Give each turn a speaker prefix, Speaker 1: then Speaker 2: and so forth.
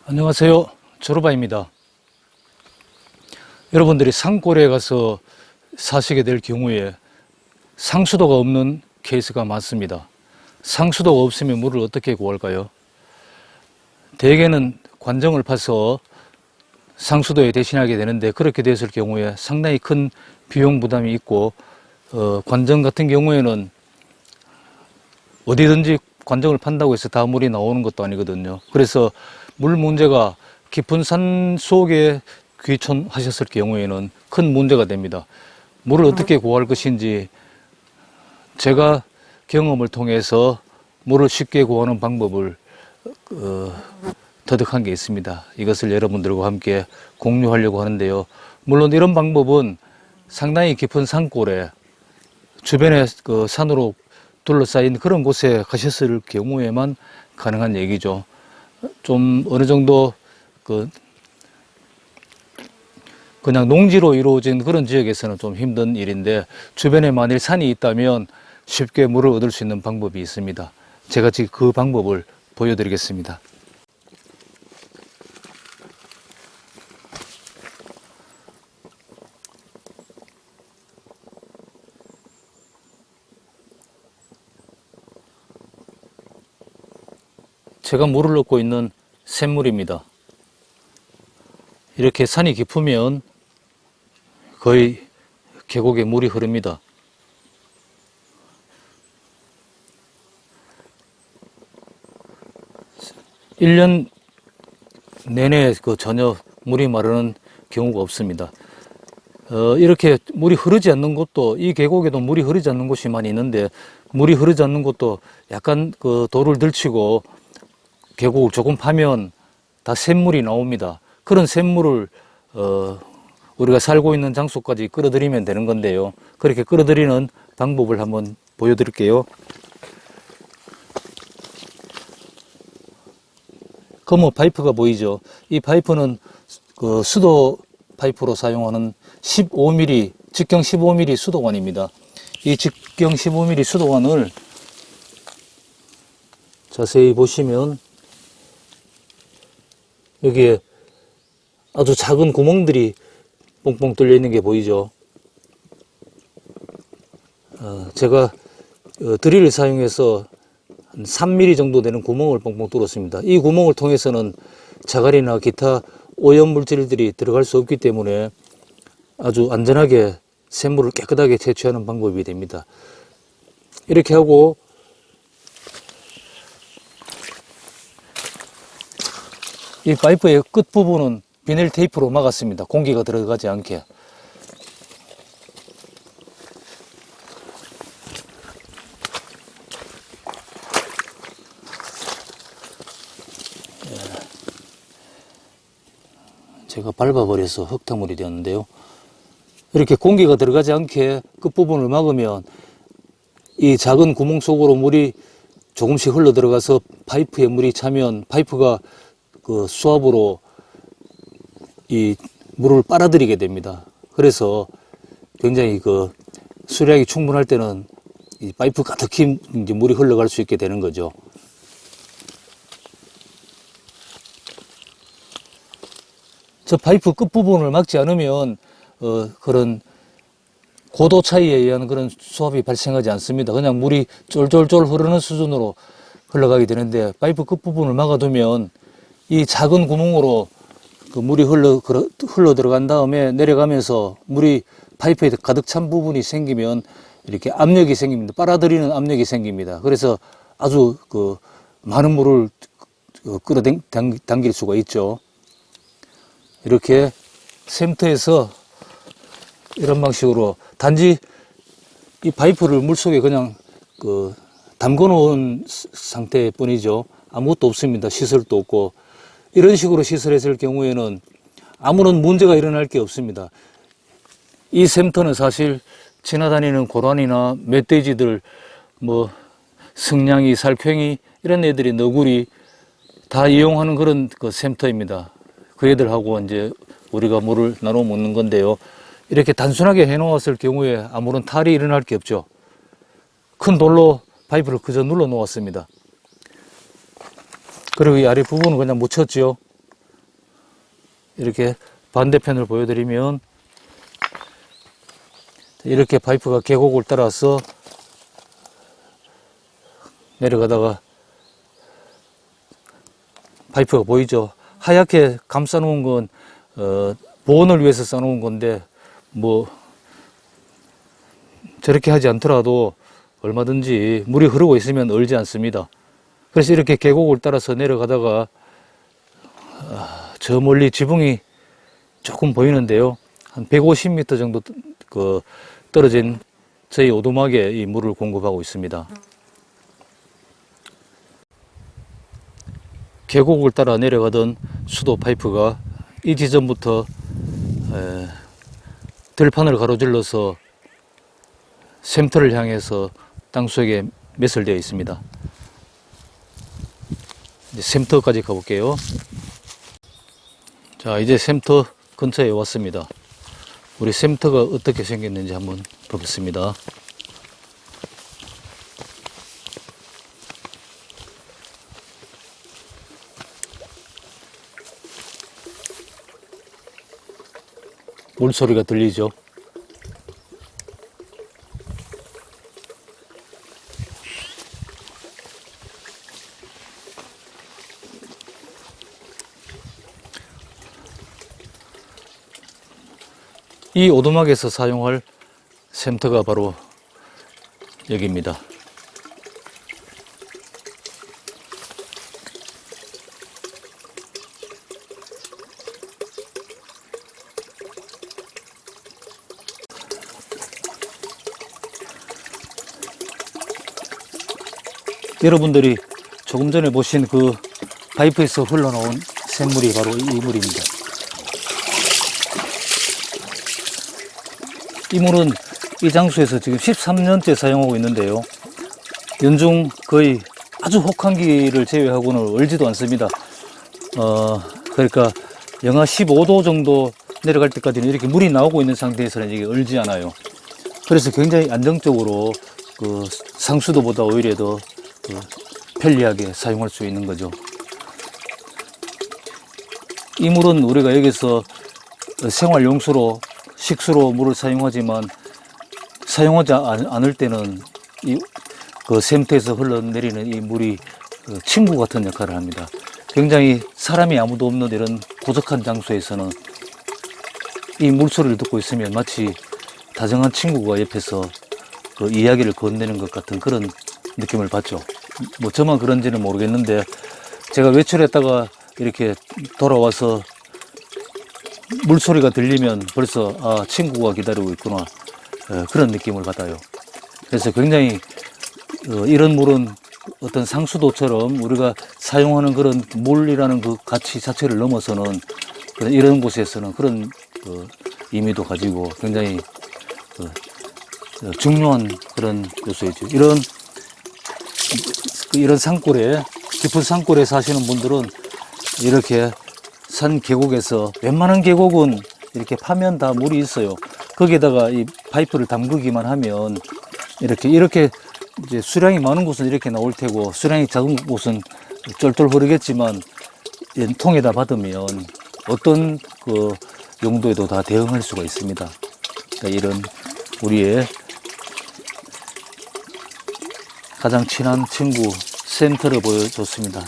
Speaker 1: 안녕하세요. 조르바입니다. 여러분들이 산골에 가서 사시게 될 경우에 상수도가 없는 케이스가 많습니다. 상수도가 없으면 물을 어떻게 구할까요? 대개는 관정을 파서 상수도에 대신하게 되는데, 그렇게 됐을 경우에 상당히 큰 비용 부담이 있고, 관정 같은 경우에는 어디든지 관정을 판다고 해서 다 물이 나오는 것도 아니거든요. 그래서 물 문제가 깊은 산 속에 귀촌하셨을 경우에는 큰 문제가 됩니다. 물을 어떻게 구할 것인지 제가 경험을 통해서 물을 쉽게 구하는 방법을 터득한 게 있습니다. 이것을 여러분들과 함께 공유하려고 하는데요. 물론 이런 방법은 상당히 깊은 산골에 주변에 그 산으로 둘러싸인 그런 곳에 가셨을 경우에만 가능한 얘기죠. 좀 어느 정도 그냥 농지로 이루어진 그런 지역에서는 좀 힘든 일인데, 주변에 만일 산이 있다면 쉽게 물을 얻을 수 있는 방법이 있습니다. 제가 지금 그 방법을 보여드리겠습니다. 제가 물을 얻고 있는 샘물입니다. 이렇게 산이 깊으면 거의 계곡에 물이 흐릅니다. 일 년 내내 전혀 물이 마르는 경우가 없습니다. 이렇게 물이 흐르지 않는 곳도, 이 계곡에도 물이 흐르지 않는 곳이 많이 있는데, 물이 흐르지 않는 곳도 약간 돌을 들치고 계곡을 조금 파면 다 샘물이 나옵니다. 그런 샘물을 우리가 살고 있는 장소까지 끌어들이면 되는 건데요. 그렇게 끌어들이는 방법을 한번 보여드릴게요. 검은 파이프가 보이죠? 이 파이프는 수도 파이프로 사용하는 15mm, 직경 15mm 수도관입니다. 이 직경 15mm 수도관을 자세히 보시면 여기에 아주 작은 구멍들이 뻥뻥 뚫려 있는 게 보이죠? 제가 드릴을 사용해서 한 3mm 정도 되는 구멍을 뻥뻥 뚫었습니다. 이 구멍을 통해서는 자갈이나 기타 오염 물질들이 들어갈 수 없기 때문에 아주 안전하게 샘물을 깨끗하게 채취하는 방법이 됩니다. 이렇게 하고 이 파이프의 끝부분은 비닐 테이프로 막았습니다. 공기가 들어가지 않게. 제가 밟아버려서 흙탕물이 되었는데요. 이렇게 공기가 들어가지 않게 끝부분을 막으면 이 작은 구멍 속으로 물이 조금씩 흘러 들어가서 파이프에 물이 차면 파이프가 수압으로 이 물을 빨아들이게 됩니다. 그래서 굉장히 수량이 충분할 때는 이 파이프 가득히 이제 물이 흘러갈 수 있게 되는 거죠. 저 파이프 끝부분을 막지 않으면 그런 고도 차이에 의한 그런 수압이 발생하지 않습니다. 그냥 물이 쫄쫄쫄 흐르는 수준으로 흘러가게 되는데, 파이프 끝부분을 막아두면 이 작은 구멍으로 물이 흘러 들어간 다음에 내려가면서 물이 파이프에 가득 찬 부분이 생기면 이렇게 압력이 생깁니다. 빨아들이는 압력이 생깁니다. 그래서 아주 많은 물을 끌어당길 수가 있죠. 이렇게 샘터에서 이런 방식으로 단지 이 파이프를 물속에 그냥 담궈 놓은 상태일 뿐이죠. 아무것도 없습니다. 시설도 없고. 이런 식으로 시설했을 경우에는 아무런 문제가 일어날 게 없습니다. 이 샘터는 사실 지나다니는 고라니나 멧돼지들, 승냥이, 살쾡이, 이런 애들이, 너구리 다 이용하는 그런 샘터입니다. 그 애들하고 이제 우리가 물을 나눠 먹는 건데요. 이렇게 단순하게 해놓았을 경우에 아무런 탈이 일어날 게 없죠. 큰 돌로 파이프를 그저 눌러 놓았습니다. 그리고 이 아래 부분은 그냥 묻혔죠. 이렇게 반대편을 보여드리면 이렇게 파이프가 계곡을 따라서 내려가다가 파이프가 보이죠. 하얗게 감싸 놓은 건 보온을 위해서 쌓아 놓은 건데 뭐 저렇게 하지 않더라도 얼마든지 물이 흐르고 있으면 얼지 않습니다. 그래서 이렇게 계곡을 따라서 내려가다가 저 멀리 지붕이 조금 보이는데요. 한 150m 정도 떨어진 저희 오두막에 이 물을 공급하고 있습니다. 계곡을 따라 내려가던 수도 파이프가 이 지점부터 들판을 가로질러서 샘터를 향해서 땅속에 매설되어 있습니다. 이제 샘터까지 가볼게요. 자, 이제 샘터 근처에 왔습니다. 우리 샘터가 어떻게 생겼는지 한번 보겠습니다. 물소리가 들리죠? 이 오두막에서 사용할 샘터가 바로 여기입니다. 여러분들이 조금 전에 보신 그 파이프에서 흘러나온 샘물이 바로 이 물입니다. 이 물은 이 장소에서 지금 13년째 사용하고 있는데요. 연중 거의 아주 혹한기를 제외하고는 얼지도 않습니다. 그러니까 영하 15도 정도 내려갈 때까지는 이렇게 물이 나오고 있는 상태에서는 이게 얼지 않아요. 그래서 굉장히 안정적으로 그 상수도보다 오히려 더 편리하게 사용할 수 있는 거죠. 이 물은 우리가 여기서 생활용수로 식수로 물을 사용하지만 사용하지 않을 때는 그 샘터에서 흘러내리는 이 물이 친구 같은 역할을 합니다. 굉장히 사람이 아무도 없는 이런 고적한 장소에서는 이 물소리를 듣고 있으면 마치 다정한 친구가 옆에서 그 이야기를 건네는 것 같은 그런 느낌을 받죠. 뭐 저만 그런지는 모르겠는데 제가 외출했다가 이렇게 돌아와서 물소리가 들리면 벌써 친구가 기다리고 있구나 그런 느낌을 받아요. 그래서 굉장히 이런 물은 어떤 상수도처럼 우리가 사용하는 그런 물이라는 그 가치 자체를 넘어서는 이런 곳에서는 그런 의미도 가지고 굉장히 중요한 그런 요소이죠. 이런 산골에 깊은 산골에 사시는 분들은 이렇게 산 계곡에서 웬만한 계곡은 이렇게 파면 다 물이 있어요. 거기에다가 이 파이프를 담그기만 하면 이렇게 이제 수량이 많은 곳은 이렇게 나올 테고 수량이 작은 곳은 쫄쫄 흐르겠지만 통에다 받으면 어떤 그 용도에도 다 대응할 수가 있습니다. 그러니까 이런 우리의 가장 친한 친구 샘터를 보여줬습니다.